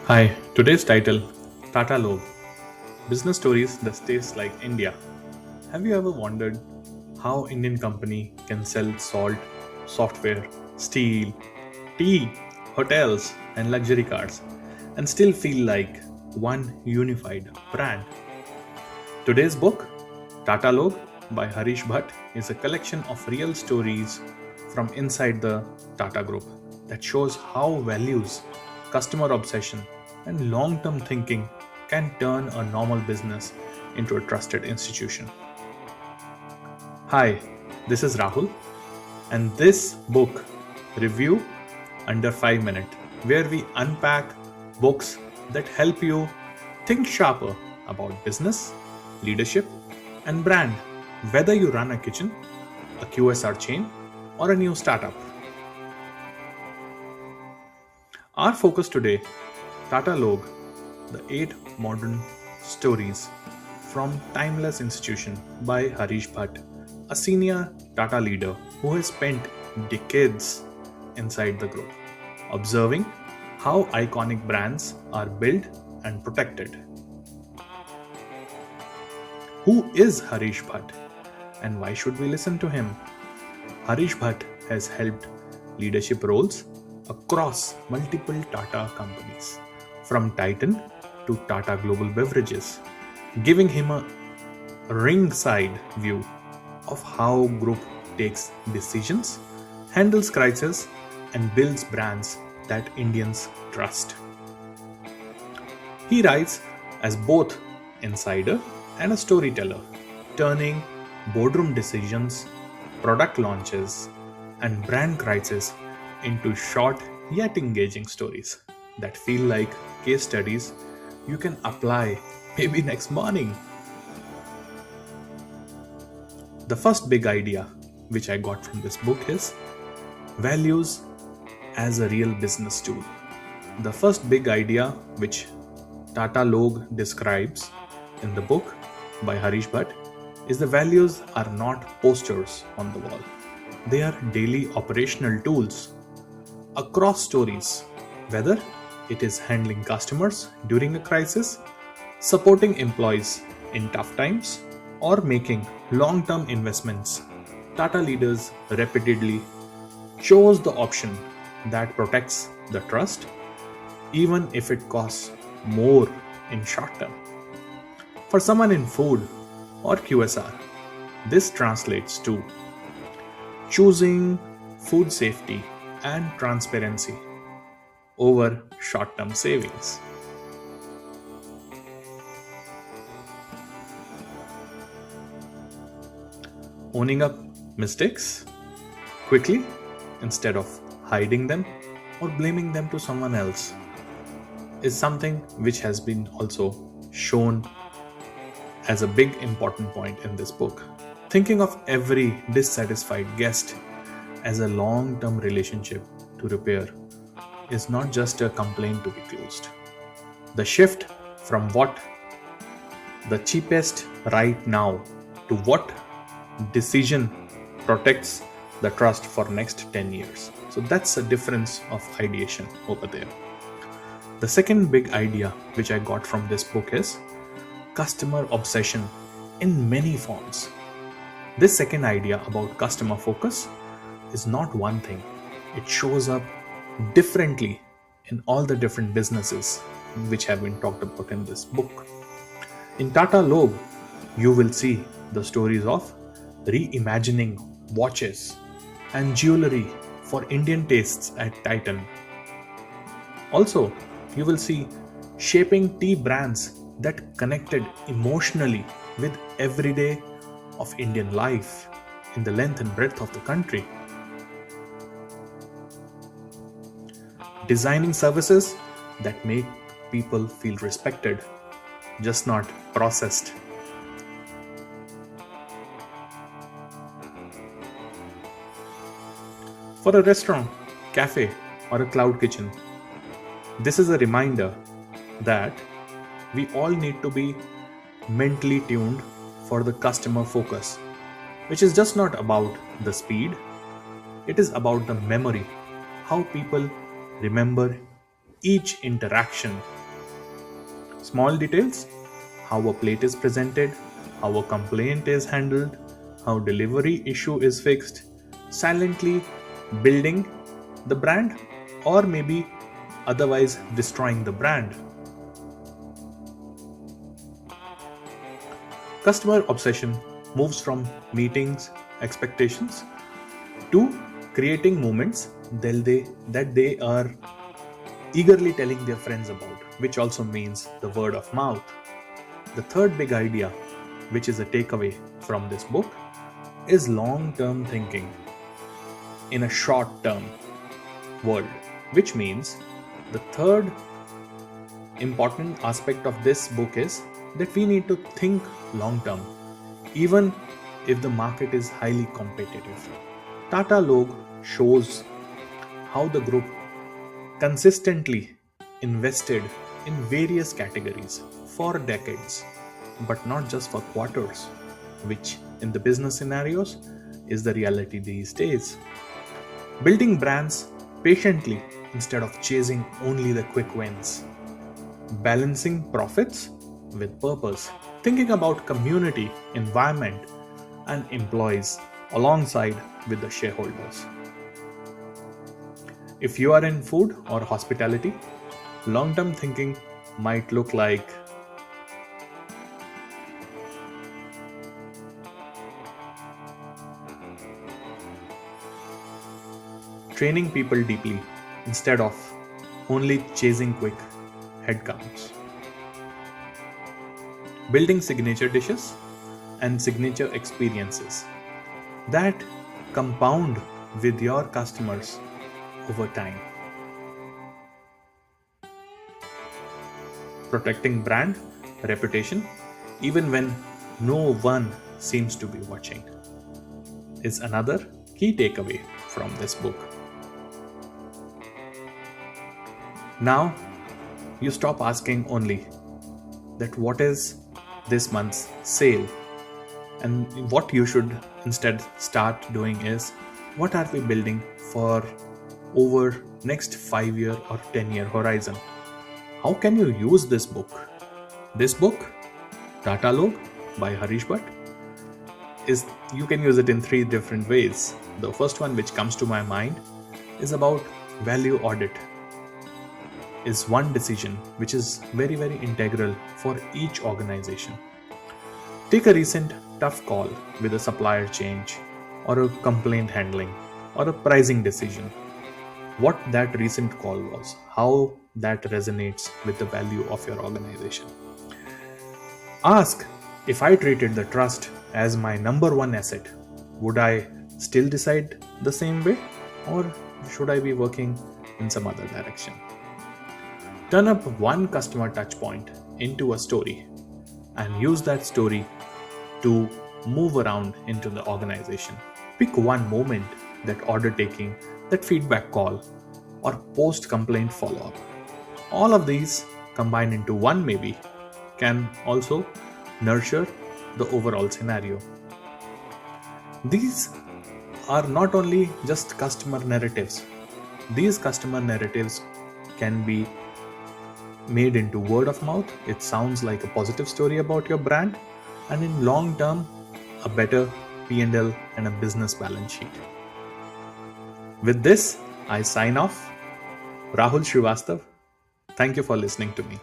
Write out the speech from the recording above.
Hi, today's title Tata Log Business Stories That Taste Like India. Have you ever wondered how Indian company can sell salt, software, steel, tea, hotels, and luxury cars and still feel like one unified brand? Today's book, Tata Log by Harish Bhat, is a collection of real stories from inside the Tata Group that shows how values, customer obsession, and long term thinking can turn a normal business into a trusted institution. Hi, this is Rahul, and this book review under 5 minutes, where we unpack books that help you think sharper about business, leadership, and brand, whether you run a kitchen, a QSR chain, or a new startup. Our focus today, Tata Log, the 8 modern stories from Timeless Institution by Harish Bhat, a senior Tata leader who has spent decades inside the group, observing how iconic brands are built and protected. Who is Harish Bhat and why should we listen to him? Harish Bhat has held leadership roles across multiple Tata companies, from Titan to Tata Global Beverages, giving him a ringside view of how group takes decisions, handles crises, and builds brands that Indians trust. He writes as both insider and a storyteller, turning boardroom decisions, product launches, and brand crises into short yet engaging stories that feel like case studies you can apply maybe next morning. The first big idea which I got from this book is values as a real business tool. The first big idea which Tata Log describes in the book by Harish Bhat is the values are not posters on the wall. They are daily operational tools across stories, whether it is handling customers during a crisis, supporting employees in tough times, or making long term investments. Tata leaders repeatedly chose the option that protects the trust, even if it costs more in short term. For someone in food or QSR, this translates to choosing food safety and transparency over short term savings. Owning up mistakes quickly instead of hiding them or blaming them to someone else is something which has been also shown as a big important point in this book. Thinking of every dissatisfied guest as a long term relationship to repair is not just a complaint to be closed. The shift from what the cheapest right now to what decision protects the trust for next 10 years. So that's a difference of ideation over there. The second big idea which I got from this book is customer obsession in many forms. This second idea about customer focus is not one thing. It shows up differently in all the different businesses which have been talked about in this book. In Tata Log, you will see the stories of reimagining watches and jewelry for Indian tastes at Titan. Also, you will see shaping tea brands that connected emotionally with everyday of Indian life in the length and breadth of the country. Designing services that make people feel respected, just not processed. For a restaurant, cafe, or a cloud kitchen, this is a reminder that we all need to be mentally tuned for the customer focus, which is just not about the speed, it is about the memory, how people remember each interaction. Small details: how a plate is presented, how a complaint is handled, how delivery issue is fixed, silently building the brand or maybe otherwise destroying the brand. Customer obsession moves from meetings, expectations to creating moments that they are eagerly telling their friends about, which also means the word of mouth. The third big idea, which is a takeaway from this book, is long term thinking in a short term world, which means the third important aspect of this book is that we need to think long term, even if the market is highly competitive. Tata Log shows how the group consistently invested in various categories for decades, but not just for quarters, which in the business scenarios is the reality these days. Building brands patiently instead of chasing only the quick wins. Balancing profits with purpose. Thinking about community, environment, and employees alongside with the shareholders. If you are in food or hospitality, long term thinking might look like training people deeply instead of only chasing quick headcounts. Building signature dishes and signature experiences that compound with your customers over time. Protecting brand reputation even when no one seems to be watching is another key takeaway from this book. Now you stop asking only that what is this month's sale, and what you should instead start doing is what are we building for over next 5 year or 10-year horizon. How can you use this book? This book, Tata Log by Harish Bhat, is you can use it in 3 different ways. The first one which comes to my mind is about value audit. Is one decision which is very very integral for each organization. Take a recent tough call with a supplier change or a complaint handling or a pricing decision. What that recent call was, how that resonates with the value of your organization. Ask, if I treated the trust as my number one asset, would I still decide the same way, or should I be working in some other direction? Turn up one customer touch point into a story and use that story to move around into the organization. Pick one moment, that order taking, that feedback call, or post complaint follow up. All of these combined into one maybe can also nurture the overall scenario. These are not only just customer narratives, these customer narratives can be made into word of mouth. It sounds like a positive story about your brand, and in long term a better P&L and a business balance sheet. With this, I sign off. Rahul Srivastav. Thank you for listening to me.